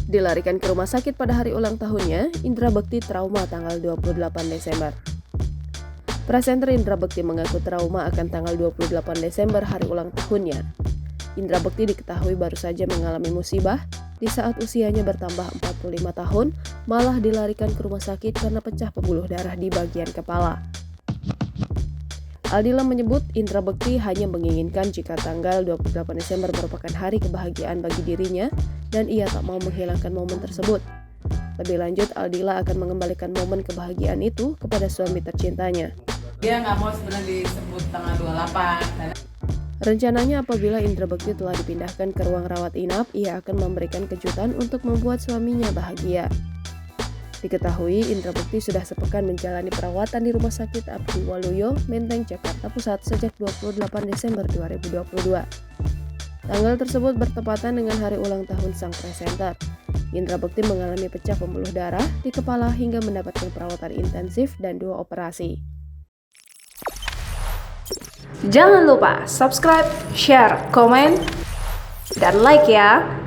Dilarikan ke rumah sakit pada hari ulang tahunnya, Indra Bekti trauma tanggal 28 Desember. Presenter Indra Bekti mengaku trauma akan tanggal 28 Desember hari ulang tahunnya. Indra Bekti diketahui baru saja mengalami musibah di saat usianya bertambah 45 tahun, malah dilarikan ke rumah sakit karena pecah pembuluh darah di bagian kepala. Aldila menyebut Indra Bekti hanya menginginkan jika tanggal 28 Desember merupakan hari kebahagiaan bagi dirinya dan ia tak mau menghilangkan momen tersebut. Lebih lanjut, Aldila akan mengembalikan momen kebahagiaan itu kepada suami tercintanya. Dia nggak mau sebenarnya disebut tanggal 28. Rencananya apabila Indra Bekti telah dipindahkan ke ruang rawat inap, ia akan memberikan kejutan untuk membuat suaminya bahagia. Diketahui Indra Bekti sudah sepekan menjalani perawatan di Rumah Sakit Abdi Waluyo, Menteng, Jakarta Pusat sejak 28 Desember 2022. Tanggal tersebut bertepatan dengan hari ulang tahun sang presenter. Indra Bekti mengalami pecah pembuluh darah di kepala hingga mendapatkan perawatan intensif dan 2 operasi. Jangan lupa subscribe, share, komen, dan like ya!